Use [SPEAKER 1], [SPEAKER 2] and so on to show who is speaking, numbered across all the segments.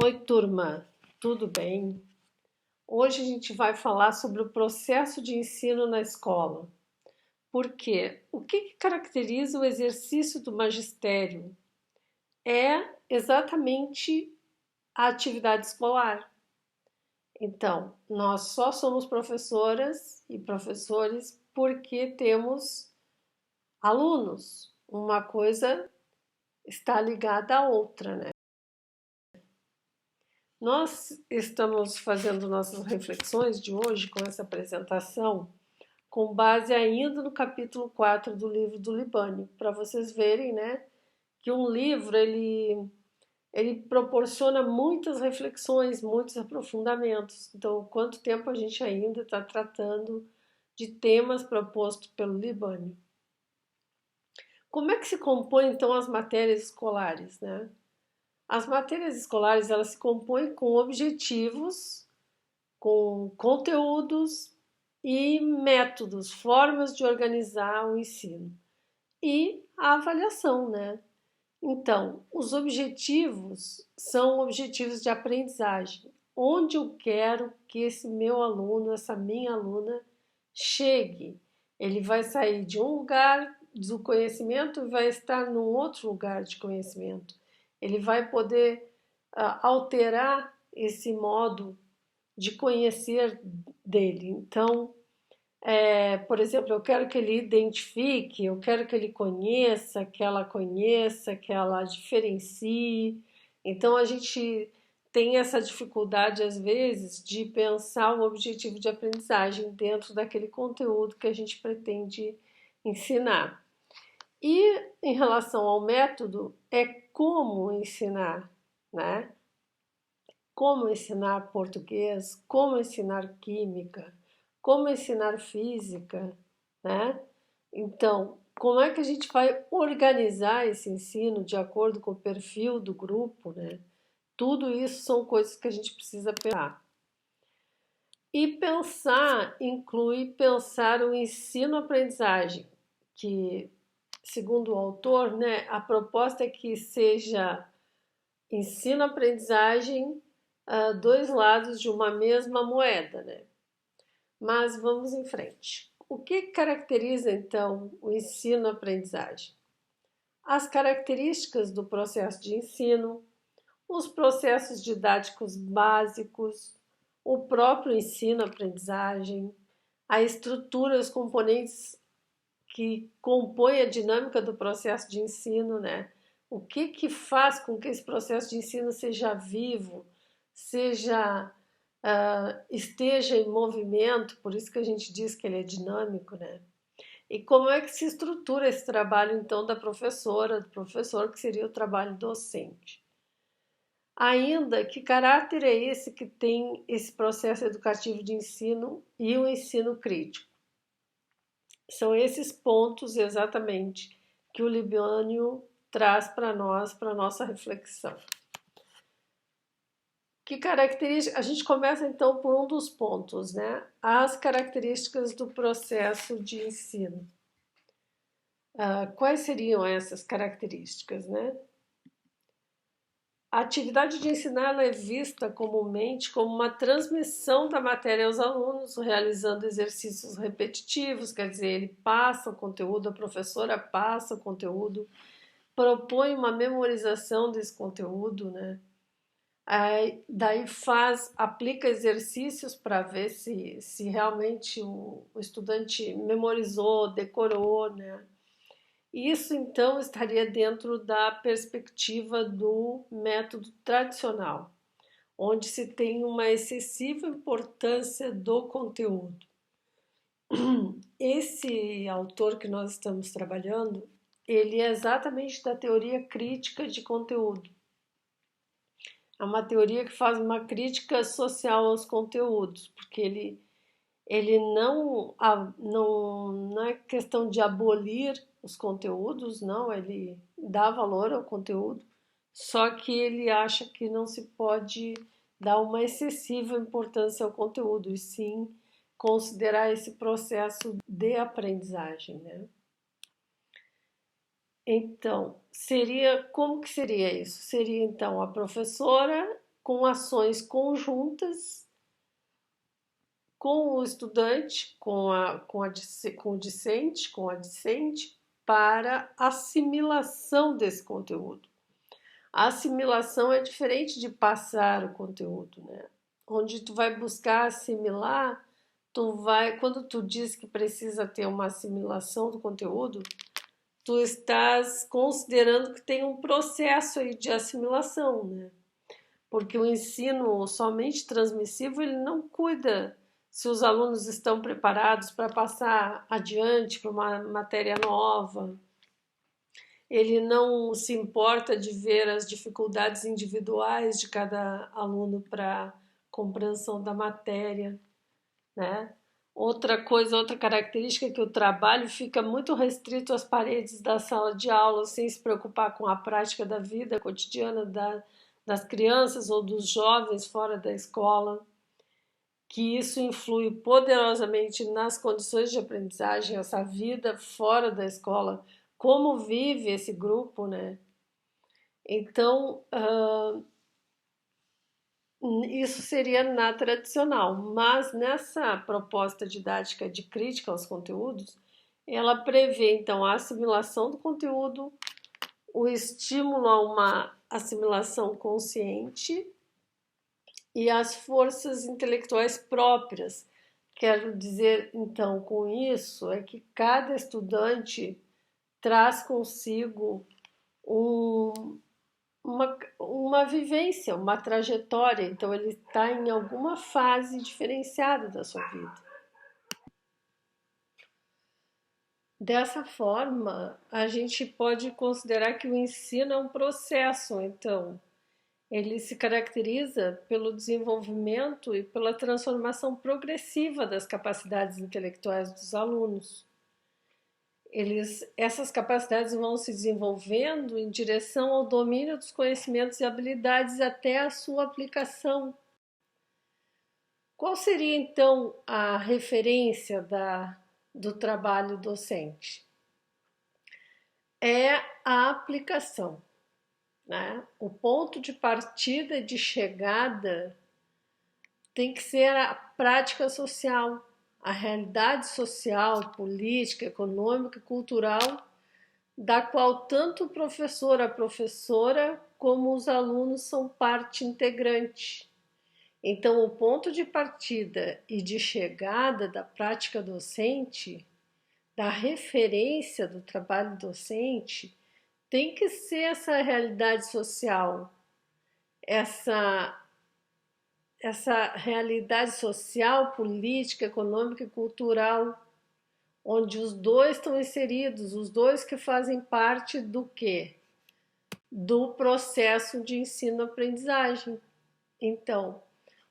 [SPEAKER 1] Oi, turma, tudo bem? Hoje a gente vai falar sobre o processo de ensino na escola. Por quê? O que caracteriza o exercício do magistério? É exatamente a atividade escolar. Então, nós só somos professoras e professores porque temos alunos. Uma coisa está ligada à outra, né? Nós estamos fazendo nossas reflexões de hoje com essa apresentação com base ainda no capítulo 4 do livro do Libânio, para vocês verem, né, que um livro ele proporciona muitas reflexões, muitos aprofundamentos. Então, quanto tempo a gente ainda está tratando de temas propostos pelo Libânio? Como é que se compõem então as matérias escolares, né? As matérias escolares elas se compõem com objetivos, com conteúdos e métodos, formas de organizar o ensino e a avaliação, né? Então, os objetivos são objetivos de aprendizagem, onde eu quero que esse meu aluno, essa minha aluna chegue. Ele vai sair de um lugar do conhecimento e vai estar num outro lugar de conhecimento. Ele vai poder alterar esse modo de conhecer dele. Então, por exemplo, eu quero que ele identifique, eu quero que ele conheça, que ela diferencie. Então, a gente tem essa dificuldade, às vezes, de pensar o objetivo de aprendizagem dentro daquele conteúdo que a gente pretende ensinar. E em relação ao método, é como ensinar, né? Como ensinar português, como ensinar química, como ensinar física, né? Então, como é que a gente vai organizar esse ensino de acordo com o perfil do grupo, né? Tudo isso são coisas que a gente precisa pensar. E pensar inclui pensar o ensino-aprendizagem, que, segundo o autor, né, a proposta é que seja ensino-aprendizagem, dois lados de uma mesma moeda, né? Mas vamos em frente. O que caracteriza então o ensino-aprendizagem? As características do processo de ensino, os processos didáticos básicos, o próprio ensino-aprendizagem, a estrutura, os componentes que compõem a dinâmica do processo de ensino, né? O que faz com que esse processo de ensino seja vivo, esteja em movimento, por isso que a gente diz que ele é dinâmico, né? E como é que se estrutura esse trabalho, então, da professora, do professor, que seria o trabalho docente? Ainda, que caráter é esse que tem esse processo educativo de ensino e o ensino crítico? São esses pontos exatamente que o Libânio traz para nós, para nossa reflexão. Que características? A gente começa então por um dos pontos, né? As características do processo de ensino. Quais seriam essas características, né? A atividade de ensinar é vista comumente como uma transmissão da matéria aos alunos, realizando exercícios repetitivos, quer dizer, ele passa o conteúdo, a professora passa o conteúdo, propõe uma memorização desse conteúdo, né? Aí, daí aplica exercícios para ver se realmente o estudante memorizou, decorou, né? Isso então estaria dentro da perspectiva do método tradicional, onde se tem uma excessiva importância do conteúdo. Esse autor que nós estamos trabalhando, ele é exatamente da teoria crítica de conteúdo. É uma teoria que faz uma crítica social aos conteúdos, porque ele não é questão de abolir os conteúdos, não, ele dá valor ao conteúdo, só que ele acha que não se pode dar uma excessiva importância ao conteúdo, e sim considerar esse processo de aprendizagem, né? Então, como que seria isso? Seria então a professora com ações conjuntas com o estudante, com o discente, para assimilação desse conteúdo. A assimilação é diferente de passar o conteúdo, né? Onde tu vai buscar assimilar, quando tu diz que precisa ter uma assimilação do conteúdo, tu estás considerando que tem um processo aí de assimilação, né? Porque o ensino somente transmissivo, ele não cuida se os alunos estão preparados para passar adiante para uma matéria nova. Ele não se importa de ver as dificuldades individuais de cada aluno para compreensão da matéria, né? Outra característica é que o trabalho fica muito restrito às paredes da sala de aula, sem se preocupar com a prática da vida cotidiana das crianças ou dos jovens fora da escola, que isso influi poderosamente nas condições de aprendizagem, essa vida fora da escola, como vive esse grupo, né? Então, isso seria na tradicional, mas nessa proposta didática de crítica aos conteúdos, ela prevê então a assimilação do conteúdo, o estímulo a uma assimilação consciente e as forças intelectuais próprias. Quero dizer então com isso é que cada estudante traz consigo uma vivência, uma trajetória, então ele está em alguma fase diferenciada da sua vida. Dessa forma, a gente pode considerar que o ensino é um processo, então, ele se caracteriza pelo desenvolvimento e pela transformação progressiva das capacidades intelectuais dos alunos. Essas capacidades vão se desenvolvendo em direção ao domínio dos conhecimentos e habilidades até a sua aplicação. Qual seria então a referência do trabalho docente? É a aplicação, né? O ponto de partida e de chegada tem que ser a prática social, a realidade social, política, econômica e cultural, da qual tanto o professor, a professora, como os alunos são parte integrante. Então, o ponto de partida e de chegada da prática docente, da referência do trabalho docente, tem que ser essa realidade social, essa realidade social, política, econômica e cultural, onde os dois estão inseridos, os dois que fazem parte do quê? Do processo de ensino-aprendizagem. Então,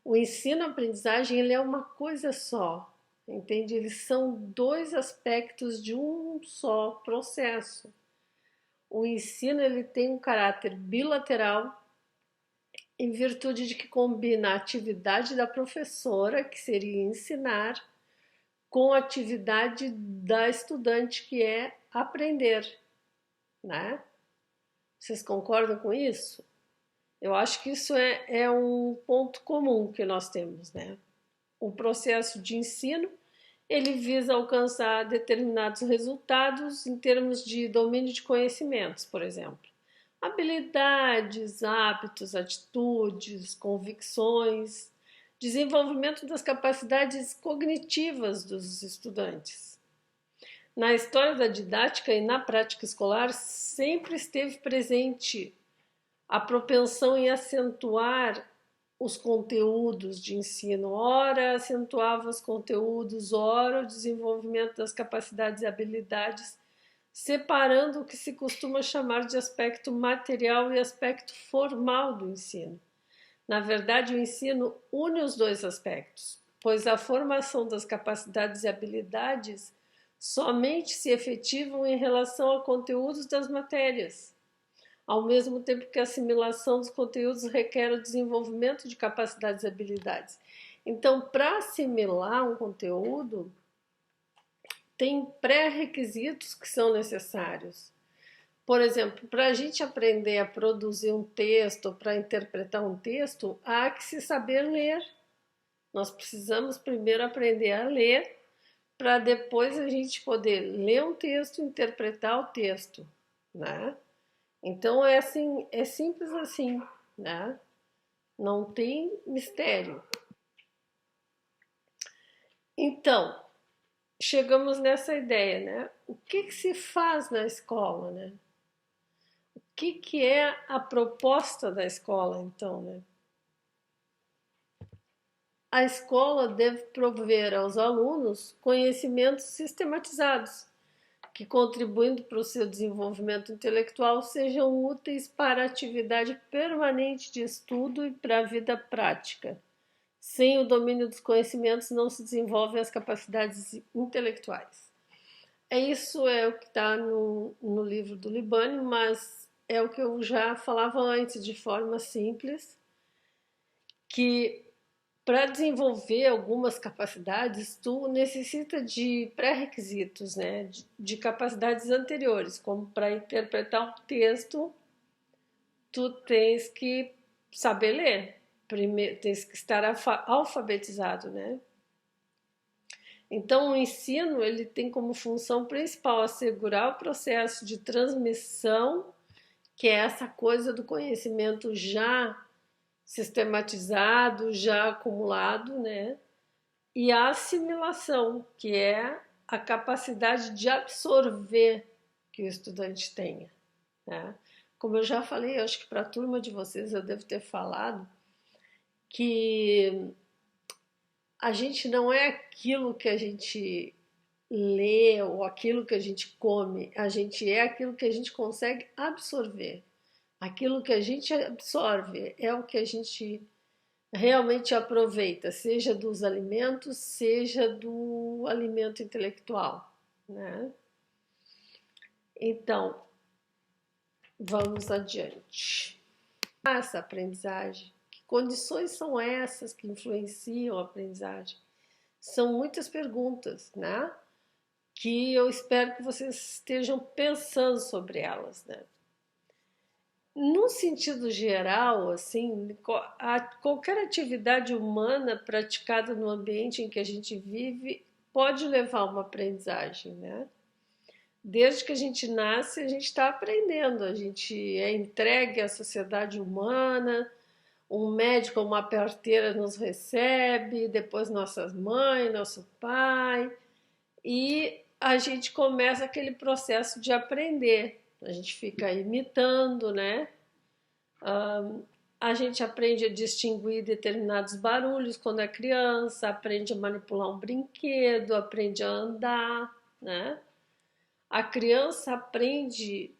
[SPEAKER 1] o ensino-aprendizagem ele é uma coisa só, entende? Eles são dois aspectos de um só processo. O ensino ele tem um caráter bilateral, em virtude de que combina a atividade da professora, que seria ensinar, com a atividade da estudante, que é aprender, né? Vocês concordam com isso? Eu acho que isso é um ponto comum que nós temos, né? O processo de ensino, ele visa alcançar determinados resultados em termos de domínio de conhecimentos, por exemplo. Habilidades, hábitos, atitudes, convicções, desenvolvimento das capacidades cognitivas dos estudantes. Na história da didática e na prática escolar, sempre esteve presente a propensão em acentuar os conteúdos de ensino, ora acentuava os conteúdos, ora o desenvolvimento das capacidades e habilidades, separando o que se costuma chamar de aspecto material e aspecto formal do ensino. Na verdade, o ensino une os dois aspectos, pois a formação das capacidades e habilidades somente se efetivam em relação a conteúdos das matérias, ao mesmo tempo que a assimilação dos conteúdos requer o desenvolvimento de capacidades e habilidades. Então, para assimilar um conteúdo, tem pré-requisitos que são necessários. Por exemplo, para a gente aprender a produzir um texto, para interpretar um texto, há que se saber ler. Nós precisamos primeiro aprender a ler, para depois a gente poder ler um texto, interpretar o texto, né? Então é assim, é simples assim, né? Não tem mistério. Então, chegamos nessa ideia, né? O que se faz na escola, né? O que é a proposta da escola, então, né? A escola deve prover aos alunos conhecimentos sistematizados, que, contribuindo para o seu desenvolvimento intelectual, sejam úteis para a atividade permanente de estudo e para a vida prática. Sem o domínio dos conhecimentos não se desenvolvem as capacidades intelectuais. Isso é o que está no livro do Libânio, mas é o que eu já falava antes, de forma simples, que para desenvolver algumas capacidades, tu necessita de pré-requisitos, né? De capacidades anteriores, como para interpretar um texto, tu tens que saber ler, primeiro, tens que estar alfabetizado, né? Então, o ensino ele tem como função principal assegurar o processo de transmissão, que é essa coisa do conhecimento já sistematizado, já acumulado, né? E a assimilação, que é a capacidade de absorver que o estudante tenha, né? Como eu já falei, acho que para a turma de vocês eu devo ter falado que a gente não é aquilo que a gente lê ou aquilo que a gente come, a gente é aquilo que a gente consegue absorver. Aquilo que a gente absorve é o que a gente realmente aproveita, seja dos alimentos, seja do alimento intelectual, né? Então, vamos adiante. Essa aprendizagem, que condições são essas que influenciam a aprendizagem? São muitas perguntas, né? Que eu espero que vocês estejam pensando sobre elas, né? No sentido geral, assim, qualquer atividade humana praticada no ambiente em que a gente vive pode levar a uma aprendizagem, né? Desde que a gente nasce, a gente está aprendendo, a gente é entregue à sociedade humana, um médico ou uma parteira nos recebe, depois nossas mães, nosso pai, e a gente começa aquele processo de aprender. A gente fica imitando, né? A gente aprende a distinguir determinados barulhos quando é criança, aprende a manipular um brinquedo, aprende a andar, né? A criança aprende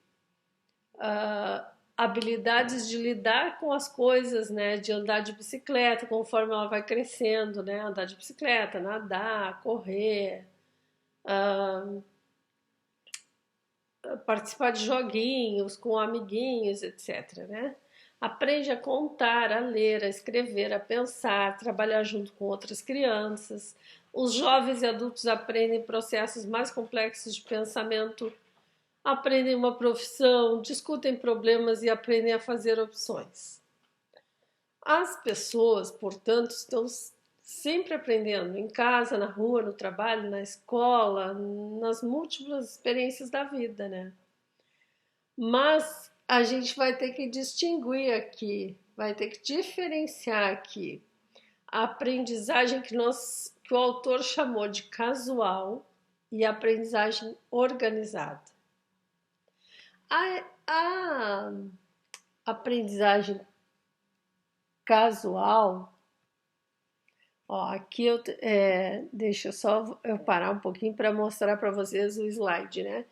[SPEAKER 1] habilidades de lidar com as coisas, né? De andar de bicicleta conforme ela vai crescendo, né? Andar de bicicleta, nadar, correr, participar de joguinhos com amiguinhos, etc, né? Aprende a contar, a ler, a escrever, a pensar, trabalhar junto com outras crianças. Os jovens e adultos aprendem processos mais complexos de pensamento, aprendem uma profissão, discutem problemas e aprendem a fazer opções. As pessoas, portanto, estão sempre aprendendo em casa, na rua, no trabalho, na escola, nas múltiplas experiências da vida, né? Mas a gente vai ter que distinguir aqui, vai ter que diferenciar aqui a aprendizagem que o autor chamou de casual e a aprendizagem organizada. A aprendizagem casual, ó, aqui deixa só eu parar um pouquinho para mostrar para vocês o slide, né?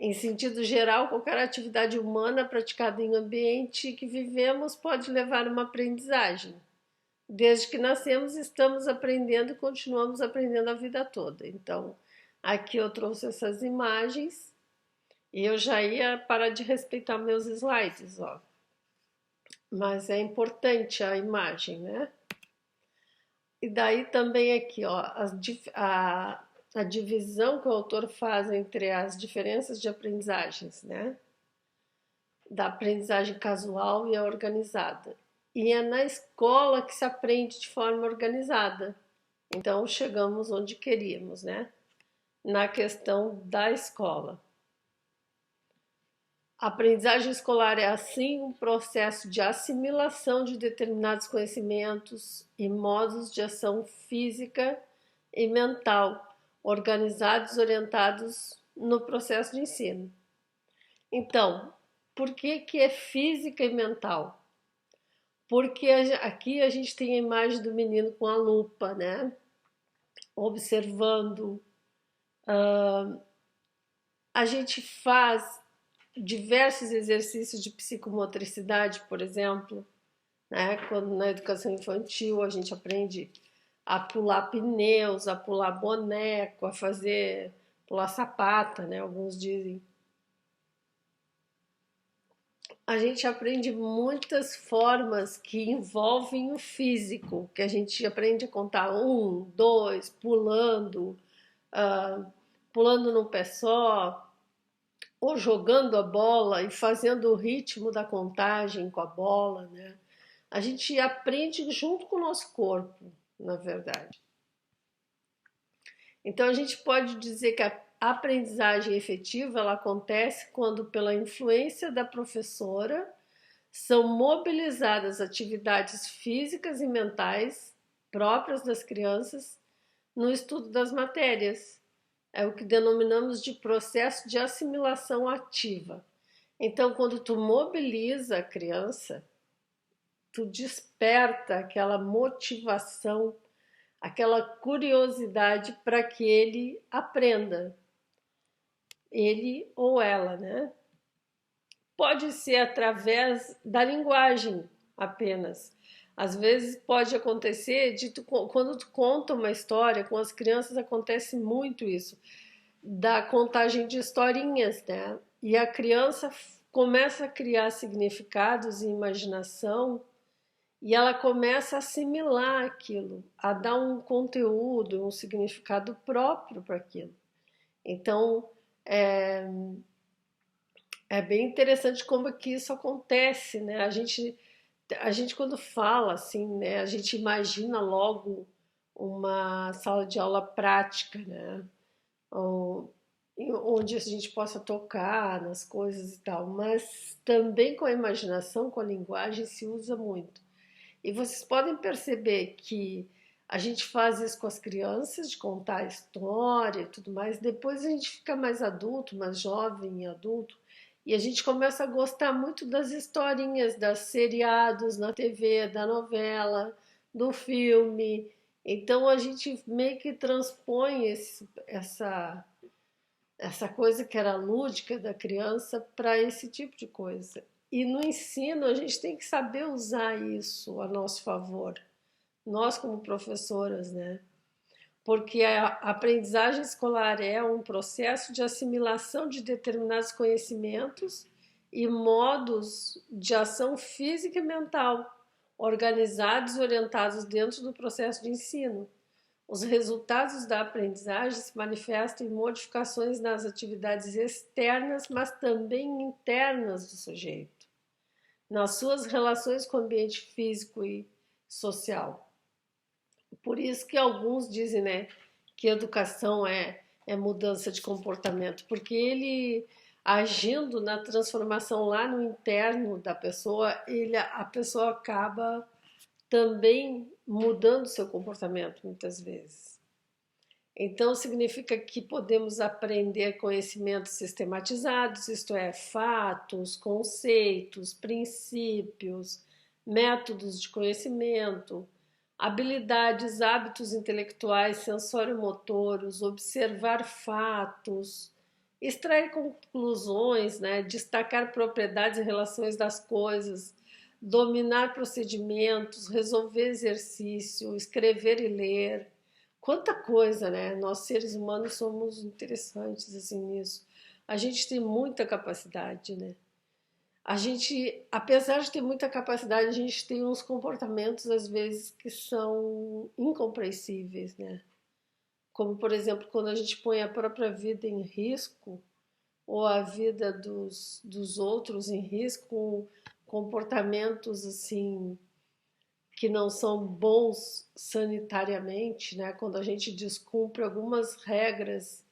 [SPEAKER 1] Em sentido geral, qualquer atividade humana praticada em um ambiente que vivemos pode levar a uma aprendizagem. Desde que nascemos, estamos aprendendo e continuamos aprendendo a vida toda. Então, aqui eu trouxe essas imagens e eu já ia parar de respeitar meus slides, ó. Mas é importante a imagem, né? E daí também aqui, ó, a divisão que o autor faz entre as diferenças de aprendizagens, né? da aprendizagem casual e a organizada. E é na escola que se aprende de forma organizada. Então chegamos onde queríamos, né? Na questão da escola. A aprendizagem escolar é, assim, um processo de assimilação de determinados conhecimentos e modos de ação física e mental, organizados e orientados no processo de ensino. Então, por que que é física e mental? Porque aqui a gente tem a imagem do menino com a lupa, né? Observando. A gente faz diversos exercícios de psicomotricidade, por exemplo, né? Quando na educação infantil a gente aprende a pular pneus, a pular boneco, a fazer pular sapata, né? Alguns dizem. A gente aprende muitas formas que envolvem o físico, que a gente aprende a contar um, dois, pulando, uh, pulando num pé só, ou jogando a bola e fazendo o ritmo da contagem com a bola, né? A gente aprende junto com o nosso corpo, na verdade. Então a gente pode dizer que a aprendizagem efetiva ela acontece quando, pela influência da professora, são mobilizadas atividades físicas e mentais próprias das crianças no estudo das matérias. É o que denominamos de processo de assimilação ativa. Então, quando tu mobiliza a criança, tu desperta aquela motivação, aquela curiosidade para que ele aprenda, ele ou ela, né? Pode ser através da linguagem apenas. Às vezes pode acontecer quando tu conta uma história, com as crianças acontece muito isso, da contagem de historinhas, né? E a criança começa a criar significados e imaginação e ela começa a assimilar aquilo, a dar um conteúdo, um significado próprio para aquilo. Então, é bem interessante como que isso acontece, né? A gente quando fala assim, né? A gente imagina logo uma sala de aula prática, né? Onde a gente possa tocar nas coisas e tal, mas também com a imaginação, com a linguagem se usa muito. E vocês podem perceber que a gente faz isso com as crianças, de contar a história e tudo mais. Depois a gente fica mais adulto, mais jovem e adulto, e a gente começa a gostar muito das historinhas, das seriados na TV, da novela, do filme. Então a gente meio que transpõe essa coisa que era lúdica da criança para esse tipo de coisa. E no ensino a gente tem que saber usar isso a nosso favor, nós como professoras, né? Porque a aprendizagem escolar é um processo de assimilação de determinados conhecimentos e modos de ação física e mental, organizados e orientados dentro do processo de ensino. Os resultados da aprendizagem se manifestam em modificações nas atividades externas, mas também internas do sujeito, nas suas relações com o ambiente físico e social. Por isso que alguns dizem, né, que educação é mudança de comportamento, porque ele agindo na transformação lá no interno da pessoa, a pessoa acaba também mudando seu comportamento muitas vezes. Então, significa que podemos aprender conhecimentos sistematizados, isto é, fatos, conceitos, princípios, métodos de conhecimento, habilidades, hábitos intelectuais, sensório-motoros, observar fatos, extrair conclusões, né, destacar propriedades e relações das coisas, dominar procedimentos, resolver exercício, escrever e ler. Quanta coisa, né? Nós seres humanos somos interessantes assim nisso. A gente tem muita capacidade, né? A gente, apesar de ter muita capacidade, a gente tem uns comportamentos às vezes que são incompreensíveis, né? Como, por exemplo, quando a gente põe a própria vida em risco, ou a vida dos outros em risco, com comportamentos assim que não são bons sanitariamente, né? Quando a gente descumpre algumas regras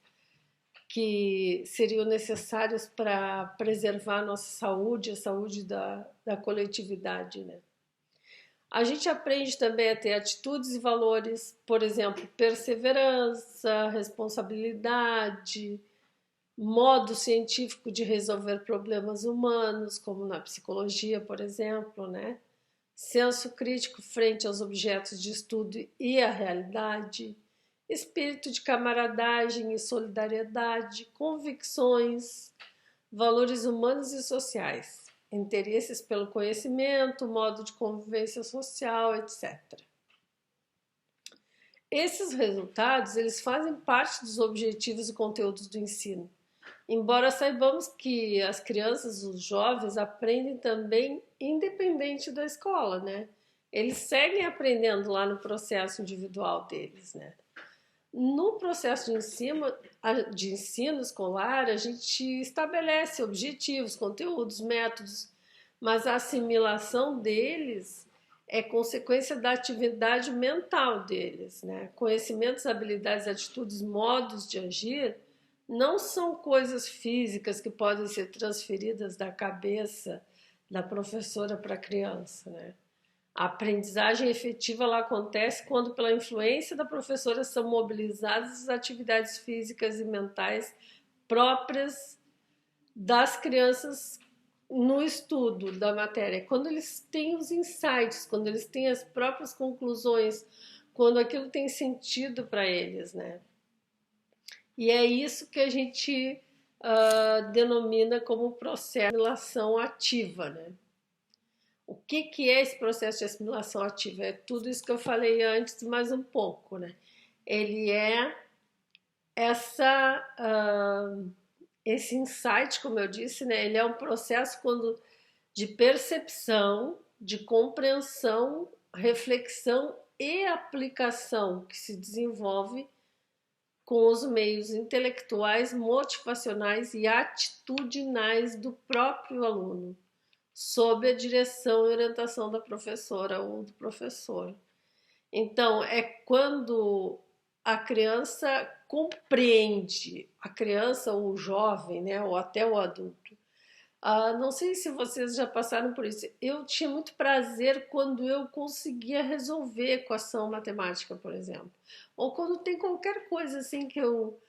[SPEAKER 1] que seriam necessárias para preservar a nossa saúde, a saúde da coletividade, né? A gente aprende também a ter atitudes e valores, por exemplo, perseverança, responsabilidade, modo científico de resolver problemas humanos, como na psicologia, por exemplo, né? Senso crítico frente aos objetos de estudo e à realidade, espírito de camaradagem e solidariedade, convicções, valores humanos e sociais, interesses pelo conhecimento, modo de convivência social, etc. Esses resultados, eles fazem parte dos objetivos e conteúdos do ensino. Embora saibamos que as crianças, os jovens aprendem também independente da escola, né? Eles seguem aprendendo lá no processo individual deles, né? No processo de ensino escolar, a gente estabelece objetivos, conteúdos, métodos, mas a assimilação deles é consequência da atividade mental deles, né? Conhecimentos, habilidades, atitudes, modos de agir não são coisas físicas que podem ser transferidas da cabeça da professora para a criança, né? A aprendizagem efetiva ela acontece quando, pela influência da professora, são mobilizadas as atividades físicas e mentais próprias das crianças no estudo da matéria. Quando eles têm os insights, quando eles têm as próprias conclusões, quando aquilo tem sentido para eles, né? E é isso que a gente denomina como processo de assimilação ativa, né? O que é esse processo de assimilação ativa? É tudo isso que eu falei antes, mais um pouco, né? Ele é esse insight, como eu disse, né? Ele é um processo de percepção, de compreensão, reflexão e aplicação que se desenvolve com os meios intelectuais, motivacionais e atitudinais do próprio aluno, sob a direção e orientação da professora ou do professor. Então, é quando a criança compreende, a criança ou o jovem, né, ou até o adulto. Não sei se vocês já passaram por isso. Eu tinha muito prazer quando eu conseguia resolver equação matemática, por exemplo. Ou quando tem qualquer coisa assim que eu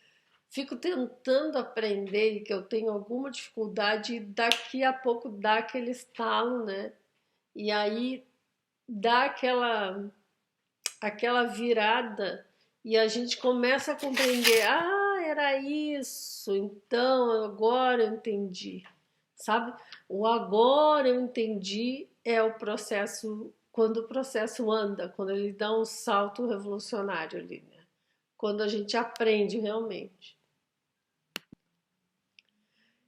[SPEAKER 1] fico tentando aprender e que eu tenho alguma dificuldade e daqui a pouco dá aquele estalo, né? E aí dá aquela virada e a gente começa a compreender, era isso, então agora eu entendi, sabe? O agora eu entendi é o processo, quando o processo anda, quando ele dá um salto revolucionário ali, né? Quando a gente aprende realmente.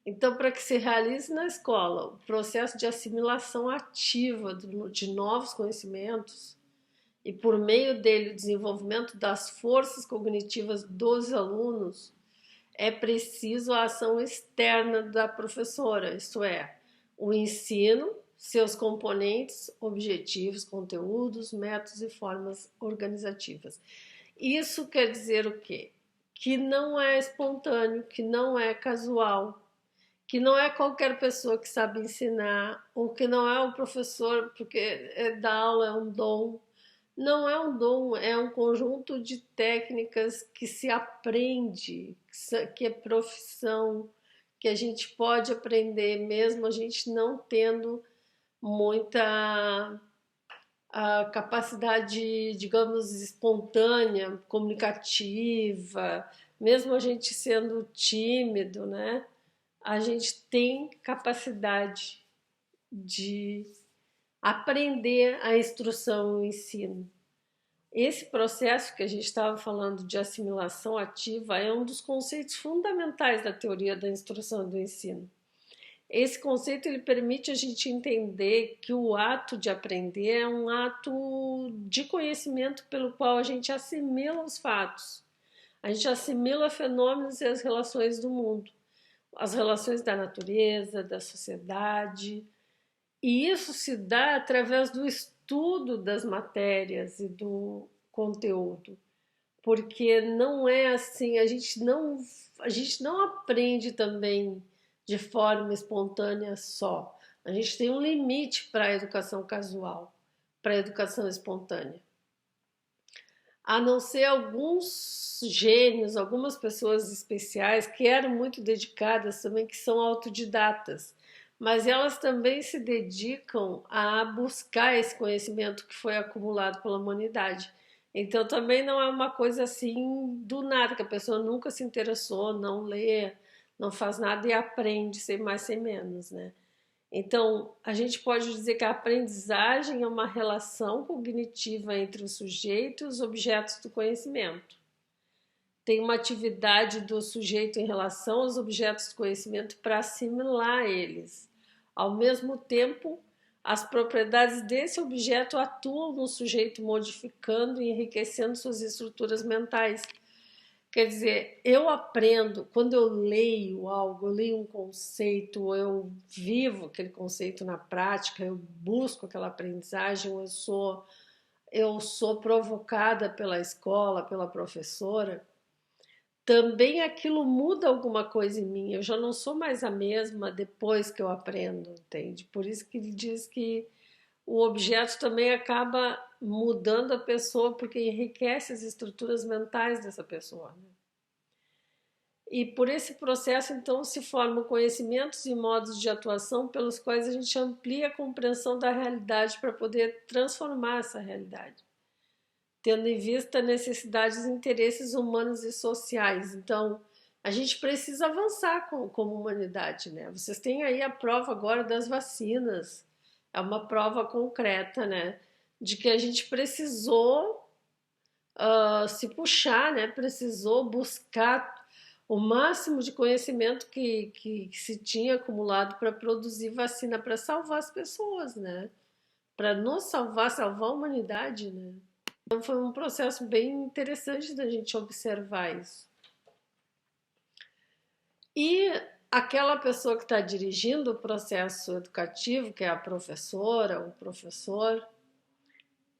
[SPEAKER 1] Então, para que se realize na escola o processo de assimilação ativa de novos conhecimentos e, por meio dele, o desenvolvimento das forças cognitivas dos alunos, é preciso a ação externa da professora, isto é, o ensino, seus componentes, objetivos, conteúdos, métodos e formas organizativas. Isso quer dizer o quê? Que não é espontâneo, que não é casual, que não é qualquer pessoa que sabe ensinar, ou que não é o professor, porque dar aula é um dom. Não é um dom, é um conjunto de técnicas que se aprende, que é profissão, que a gente pode aprender mesmo a gente não tendo muita capacidade, digamos, espontânea, comunicativa, mesmo a gente sendo tímido, né? A gente tem capacidade de aprender a instrução e o ensino. Esse processo que a gente estava falando de assimilação ativa é um dos conceitos fundamentais da teoria da instrução e do ensino. Esse conceito ele permite a gente entender que o ato de aprender é um ato de conhecimento pelo qual a gente assimila os fatos, a gente assimila fenômenos e as relações do mundo. as relações da natureza, da sociedade, e isso se dá através do estudo das matérias e do conteúdo, porque não é assim, a gente não aprende também de forma espontânea só. A gente tem um limite para a educação casual, para a educação espontânea. A não ser alguns gênios, algumas pessoas especiais que eram muito dedicadas também, que são autodidatas, mas elas também se dedicam a buscar esse conhecimento que foi acumulado pela humanidade. Então também não é uma coisa assim do nada, que a pessoa nunca se interessou, não lê, não faz nada e aprende sem mais sem menos, né? Então, a gente pode dizer que a aprendizagem é uma relação cognitiva entre o sujeito e os objetos do conhecimento. Tem uma atividade do sujeito em relação aos objetos do conhecimento para assimilar eles. Ao mesmo tempo, as propriedades desse objeto atuam no sujeito, modificando e enriquecendo suas estruturas mentais. Quer dizer, eu aprendo, quando eu leio algo, eu leio um conceito, eu vivo aquele conceito na prática, eu busco aquela aprendizagem, eu sou provocada pela escola, pela professora, também aquilo muda alguma coisa em mim. Eu já não sou mais a mesma depois que eu aprendo, entende? Por isso que ele diz que o objeto também acaba mudando a pessoa, porque enriquece as estruturas mentais dessa pessoa, né? E por esse processo, então, se formam conhecimentos e modos de atuação pelos quais a gente amplia a compreensão da realidade para poder transformar essa realidade, tendo em vista necessidades e interesses humanos e sociais. Então, a gente precisa avançar como humanidade, né? Vocês têm aí a prova agora das vacinas, é uma prova concreta, né? De que a gente precisou se puxar, né? Precisou buscar o máximo de conhecimento que se tinha acumulado para produzir vacina para salvar as pessoas, né? Para nos salvar, salvar a humanidade, né? Então foi um processo bem interessante da gente observar isso. E aquela pessoa que está dirigindo o processo educativo, que é a professora, o professor,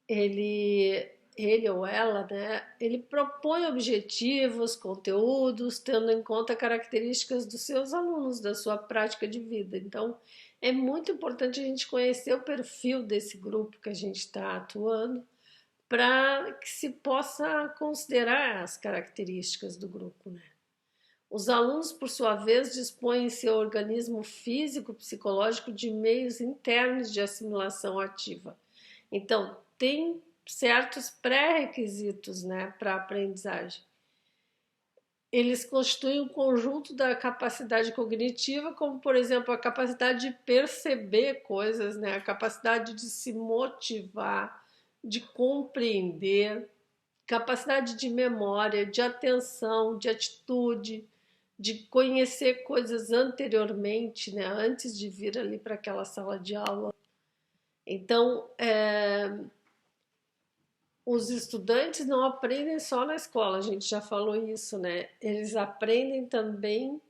[SPEAKER 1] ele ele ou ela, né, ele propõe objetivos, conteúdos, tendo em conta características dos seus alunos, da sua prática de vida. Então, é muito importante a gente conhecer o perfil desse grupo que a gente está atuando, para que se possa considerar as características do grupo, né? Os alunos, por sua vez, dispõem em seu organismo físico, psicológico de meios internos de assimilação ativa. Então, tem certos pré-requisitos, né, para a aprendizagem. Eles constituem um conjunto da capacidade cognitiva, como, por exemplo, a capacidade de perceber coisas, né, a capacidade de se motivar, de compreender, capacidade de memória, de atenção, de atitude, de conhecer coisas anteriormente, né, antes de vir ali para aquela sala de aula. Então, os estudantes não aprendem só na escola, a gente já falou isso, né? Eles aprendem também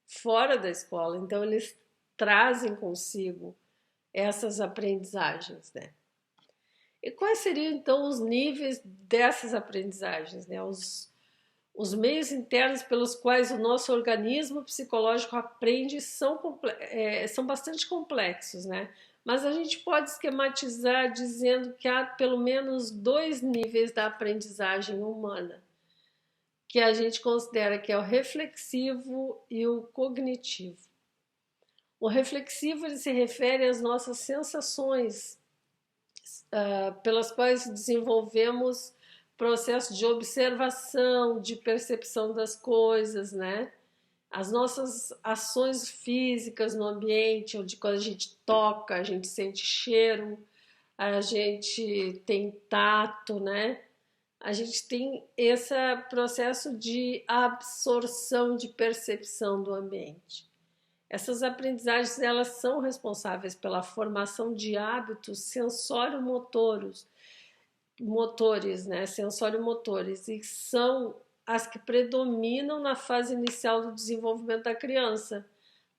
[SPEAKER 1] fora da escola, então eles trazem consigo essas aprendizagens, né? E quais seriam então os níveis dessas aprendizagens, né? Os meios internos pelos quais o nosso organismo psicológico aprende são bastante complexos, né? Mas a gente pode esquematizar dizendo que há pelo menos dois níveis da aprendizagem humana, que a gente considera que é o reflexivo e o cognitivo. O reflexivo ele se refere às nossas sensações, pelas quais desenvolvemos processo de observação, de percepção das coisas, né? As nossas ações físicas no ambiente, onde quando a gente toca, a gente sente cheiro, a gente tem tato, né? A gente tem esse processo de absorção, de percepção do ambiente. Essas aprendizagens elas são responsáveis pela formação de hábitos sensório-motores, né, sensório-motores, e são as que predominam na fase inicial do desenvolvimento da criança.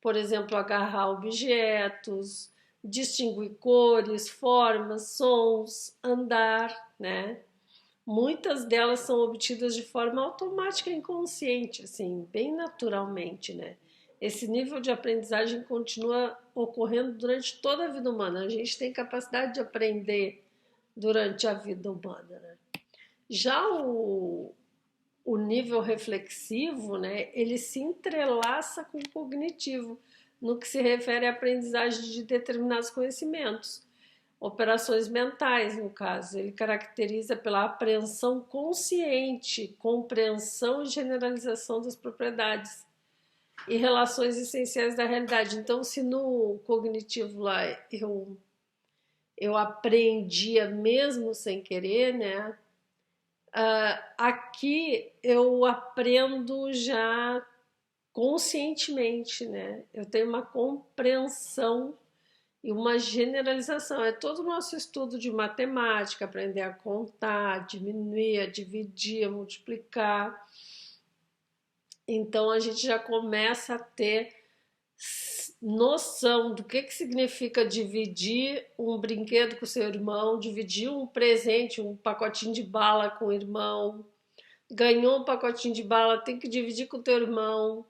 [SPEAKER 1] Por exemplo, agarrar objetos, distinguir cores, formas, sons, andar, né? Muitas delas são obtidas de forma automática e inconsciente, assim, bem naturalmente, né? Esse nível de aprendizagem continua ocorrendo durante toda a vida humana. A gente tem capacidade de aprender durante a vida humana, né? Já o nível reflexivo, né, ele se entrelaça com o cognitivo, no que se refere à aprendizagem de determinados conhecimentos, operações mentais, no caso. Ele caracteriza pela apreensão consciente, compreensão e generalização das propriedades e relações essenciais da realidade. Então, se no cognitivo lá eu aprendia mesmo sem querer, né? Aqui eu aprendo já conscientemente, né? Eu tenho uma compreensão e uma generalização. É todo o nosso estudo de matemática, aprender a contar, diminuir, a dividir, a multiplicar. Então a gente já começa a ter noção do que significa dividir um brinquedo com o seu irmão, dividir um presente, um pacotinho de bala com o irmão. Ganhou um pacotinho de bala, tem que dividir com o teu irmão.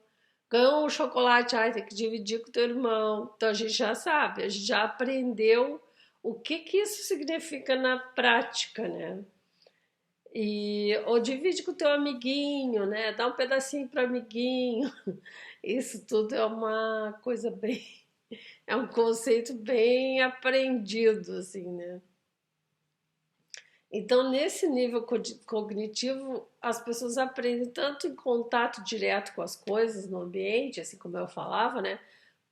[SPEAKER 1] Ganhou um chocolate, tem que dividir com o teu irmão. Então a gente já sabe, a gente já aprendeu o que isso significa na prática, né? Ou divide com o teu amiguinho, né? Dá um pedacinho para o amiguinho. Isso tudo é uma coisa bem, é um conceito bem aprendido, assim, né? Então, nesse nível cognitivo, as pessoas aprendem tanto em contato direto com as coisas no ambiente, assim como eu falava, né?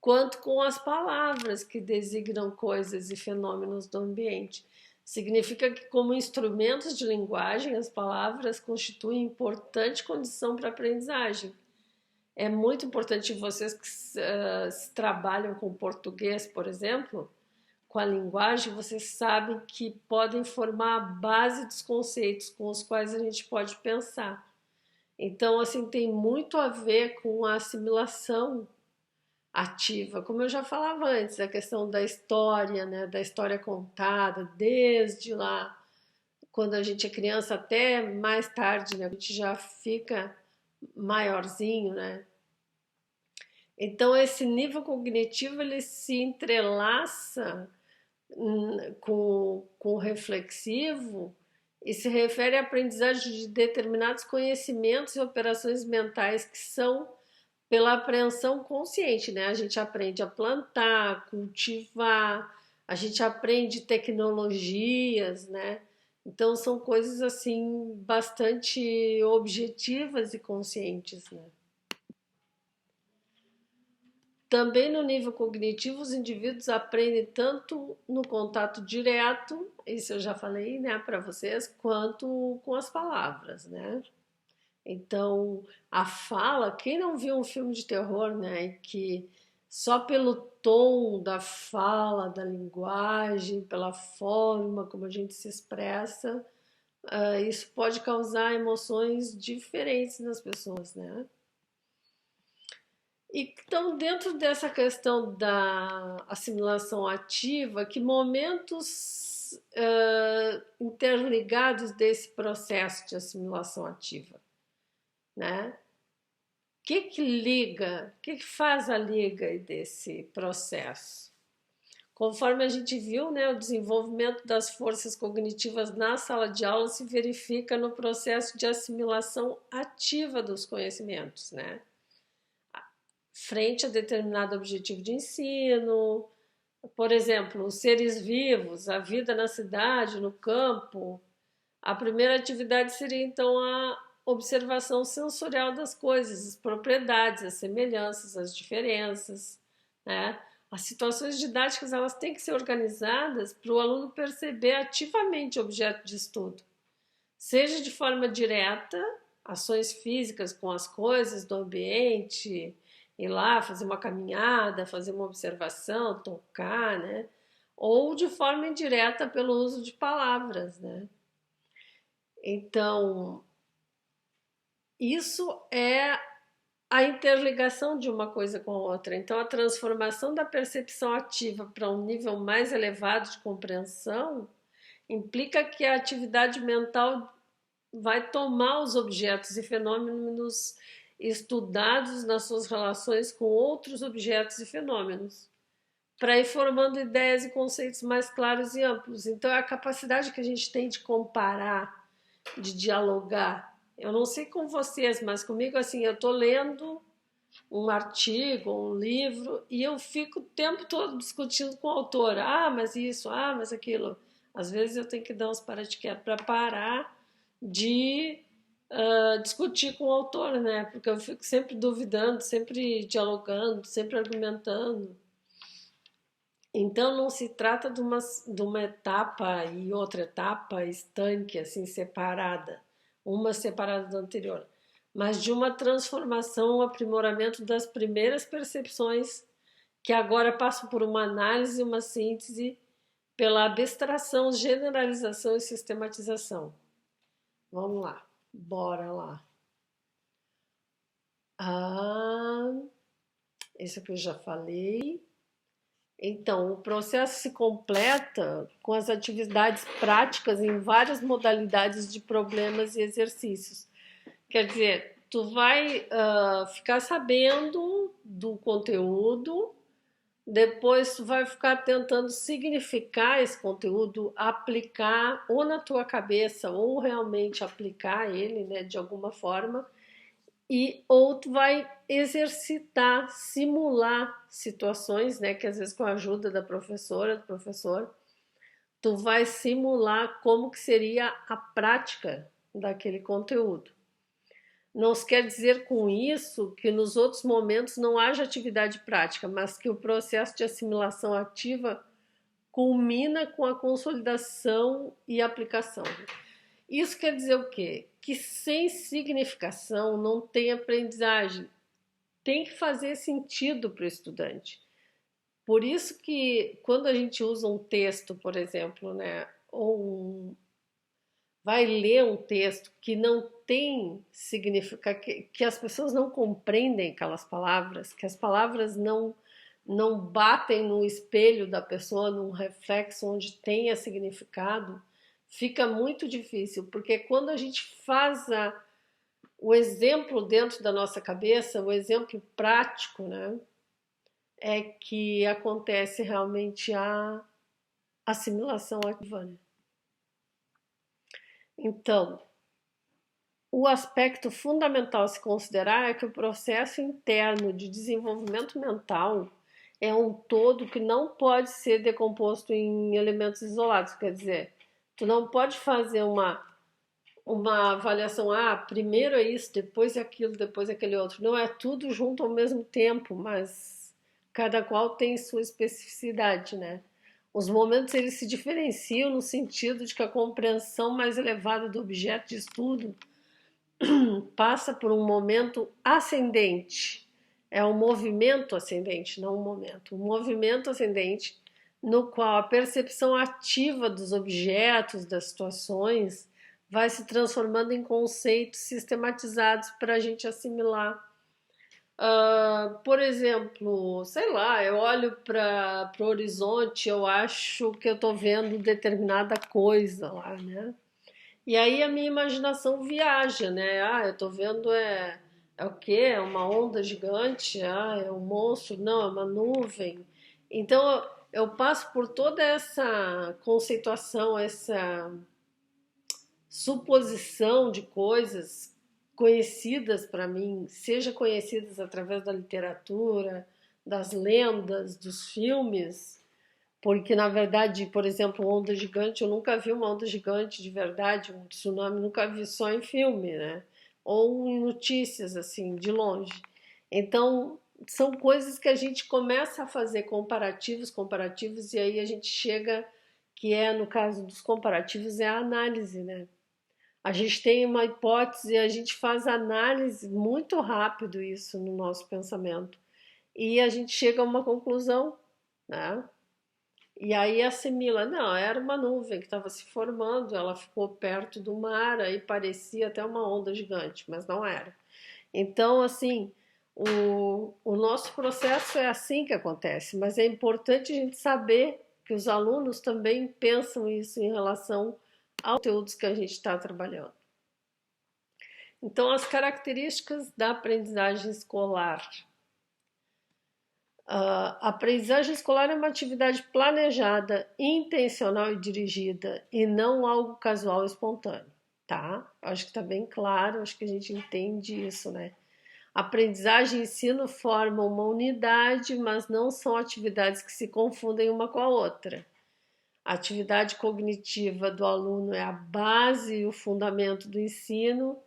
[SPEAKER 1] Quanto com as palavras que designam coisas e fenômenos do ambiente. Significa que, como instrumentos de linguagem, as palavras constituem importante condição para a aprendizagem. É muito importante vocês que trabalham com português, por exemplo, com a linguagem, vocês sabem que podem formar a base dos conceitos com os quais a gente pode pensar. Então, assim, tem muito a ver com a assimilação ativa, como eu já falava antes, a questão da história, né, da história contada, desde lá, quando a gente é criança até mais tarde, né, a gente já fica maiorzinho, né? Então, esse nível cognitivo, ele se entrelaça com o reflexivo e se refere à aprendizagem de determinados conhecimentos e operações mentais que são pela apreensão consciente, né? A gente aprende a plantar, cultivar, a gente aprende tecnologias, né? Então são coisas assim bastante objetivas e conscientes, né? Também no nível cognitivo, os indivíduos aprendem tanto no contato direto, isso eu já falei, né, para vocês, quanto com as palavras, né? Então, a fala, quem não viu um filme de terror, né, que só pelo tom da fala, da linguagem, pela forma como a gente se expressa, isso pode causar emoções diferentes nas pessoas, né? Então, dentro dessa questão da assimilação ativa, que momentos interligados desse processo de assimilação ativa, né? O que liga, o que faz a liga desse processo? Conforme a gente viu, né, o desenvolvimento das forças cognitivas na sala de aula se verifica no processo de assimilação ativa dos conhecimentos, né? Frente a determinado objetivo de ensino, por exemplo, os seres vivos, a vida na cidade, no campo. A primeira atividade seria então a observação sensorial das coisas, as propriedades, as semelhanças, as diferenças, né? As situações didáticas elas têm que ser organizadas para o aluno perceber ativamente o objeto de estudo, seja de forma direta, ações físicas com as coisas do ambiente, ir lá fazer uma caminhada, fazer uma observação, tocar, né? Ou de forma indireta pelo uso de palavras, né? Então, Isso é a interligação de uma coisa com a outra. Então, a transformação da percepção ativa para um nível mais elevado de compreensão implica que a atividade mental vai tomar os objetos e fenômenos estudados nas suas relações com outros objetos e fenômenos, para ir formando ideias e conceitos mais claros e amplos. Então, é a capacidade que a gente tem de comparar, de dialogar. Eu não sei com vocês, mas comigo, assim, eu estou lendo um artigo, um livro, e eu fico o tempo todo discutindo com o autor. Ah, mas isso, ah, mas aquilo. Às vezes eu tenho que dar uns para para parar de discutir com o autor, né? Porque eu fico sempre duvidando, sempre dialogando, sempre argumentando. Então não se trata de uma etapa e outra etapa estanque, assim, separada, uma separada da anterior, mas de uma transformação, um aprimoramento das primeiras percepções que agora passam por uma análise, uma síntese, pela abstração, generalização e sistematização. Vamos lá, bora lá. Ah, esse aqui eu já falei. Então, o processo se completa com as atividades práticas em várias modalidades de problemas e exercícios. Quer dizer, tu vai ficar sabendo do conteúdo, depois tu vai ficar tentando significar esse conteúdo, aplicar ou na tua cabeça ou realmente aplicar ele, né, de alguma forma, e ou tu vai exercitar, simular situações, né, que às vezes com a ajuda da professora, do professor, tu vai simular como que seria a prática daquele conteúdo. Não se quer dizer com isso que nos outros momentos não haja atividade prática, mas que o processo de assimilação ativa culmina com a consolidação e aplicação. Isso quer dizer o quê? Que sem significação não tem aprendizagem. Tem que fazer sentido para o estudante. Por isso que quando a gente usa um texto, por exemplo, né, vai ler um texto que não tem significado, que as pessoas não compreendem aquelas palavras, que as palavras não batem no espelho da pessoa, num reflexo onde tenha significado, fica muito difícil, porque quando a gente faz o exemplo dentro da nossa cabeça, o exemplo prático, né, é que acontece realmente a assimilação ativa, né? Então, o aspecto fundamental a se considerar é que o processo interno de desenvolvimento mental é um todo que não pode ser decomposto em elementos isolados. Quer dizer, tu não pode fazer uma avaliação, primeiro é isso, depois é aquilo, depois é aquele outro. Não é tudo junto ao mesmo tempo, mas cada qual tem sua especificidade, né? Os momentos eles se diferenciam no sentido de que a compreensão mais elevada do objeto de estudo passa por um momento ascendente. É um movimento ascendente, não um momento. Um movimento ascendente no qual a percepção ativa dos objetos, das situações, vai se transformando em conceitos sistematizados para a gente assimilar. Por exemplo, sei lá, eu olho para o horizonte, eu acho que eu estou vendo determinada coisa lá, né? E aí a minha imaginação viaja, né? Eu tô vendo é o quê? É uma onda gigante? É um monstro? Não, é uma nuvem. Então eu passo por toda essa conceituação, essa suposição de coisas conhecidas para mim, seja conhecidas através da literatura, das lendas, dos filmes, porque, na verdade, por exemplo, onda gigante, eu nunca vi uma onda gigante de verdade, um tsunami, nunca vi só em filme, né? Ou em notícias, assim, de longe. Então, são coisas que a gente começa a fazer comparativos, e aí a gente chega, que é, no caso dos comparativos, é a análise, né? A gente tem uma hipótese, e a gente faz análise muito rápido isso no nosso pensamento. E a gente chega a uma conclusão, né? E aí assimila, não, era uma nuvem que estava se formando, ela ficou perto do mar, aí parecia até uma onda gigante, mas não era. Então, assim, o nosso processo é assim que acontece, mas é importante a gente saber que os alunos também pensam isso em relação aos conteúdos que a gente está trabalhando. Então, as características da aprendizagem escolar. A aprendizagem escolar é uma atividade planejada, intencional e dirigida, e não algo casual e espontâneo, tá? Acho que está bem claro, acho que a gente entende isso, né? Aprendizagem e ensino formam uma unidade, mas não são atividades que se confundem uma com a outra. A atividade cognitiva do aluno é a base e o fundamento do ensino,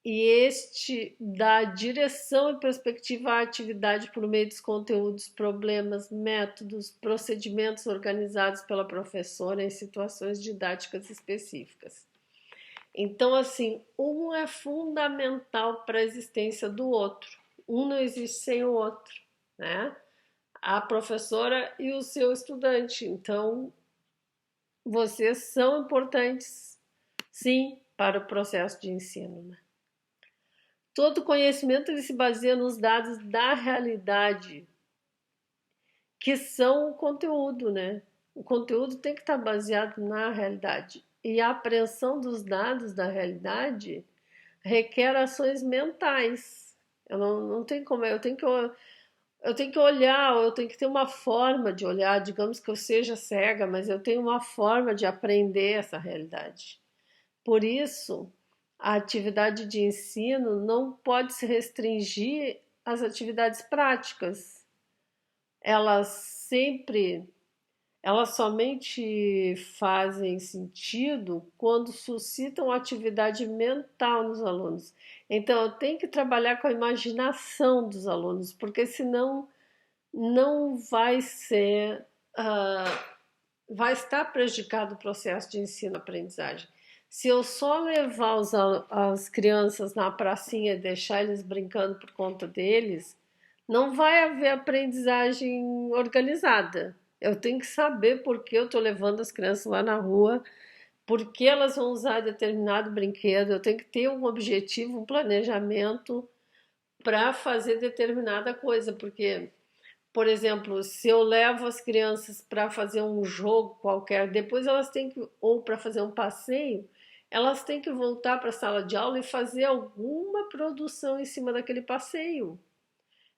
[SPEAKER 1] e este dá direção e perspectiva à atividade por meio dos conteúdos, problemas, métodos, procedimentos organizados pela professora em situações didáticas específicas. Então, assim, um é fundamental para a existência do outro. Um não existe sem o outro, né? A professora e o seu estudante. Então, vocês são importantes, sim, para o processo de ensino, né? Todo conhecimento ele se baseia nos dados da realidade, que são o conteúdo, né? O conteúdo tem que estar baseado na realidade. E a apreensão dos dados da realidade requer ações mentais. Eu não tenho como, eu tenho que olhar, eu tenho que ter uma forma de olhar, digamos que eu seja cega, mas eu tenho uma forma de aprender essa realidade. Por isso, a atividade de ensino não pode se restringir às atividades práticas. Elas sempre, elas somente fazem sentido quando suscitam atividade mental nos alunos. Então, eu tenho que trabalhar com a imaginação dos alunos, porque senão não vai ser, vai estar prejudicado o processo de ensino-aprendizagem. Se eu só levar as crianças na pracinha e deixar eles brincando por conta deles, não vai haver aprendizagem organizada. Eu tenho que saber por que eu estou levando as crianças lá na rua, por que elas vão usar determinado brinquedo. Eu tenho que ter um objetivo, um planejamento para fazer determinada coisa, porque, por exemplo, se eu levo as crianças para fazer um jogo qualquer, depois elas têm que, ou para fazer um passeio, elas têm que voltar para a sala de aula e fazer alguma produção em cima daquele passeio.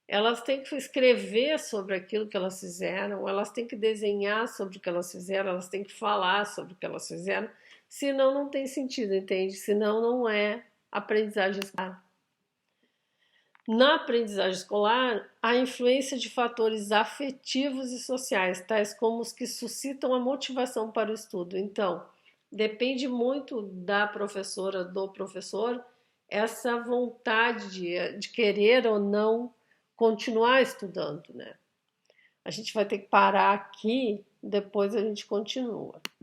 [SPEAKER 1] Elas têm que escrever sobre aquilo que elas fizeram, elas têm que desenhar sobre o que elas fizeram, elas têm que falar sobre o que elas fizeram, senão não tem sentido, entende? Senão não é aprendizagem escolar. Na aprendizagem escolar, há influência de fatores afetivos e sociais, tais como os que suscitam a motivação para o estudo. Então, depende muito da professora, do professor, essa vontade de querer ou não continuar estudando, né? A gente vai ter que parar aqui, depois a gente continua.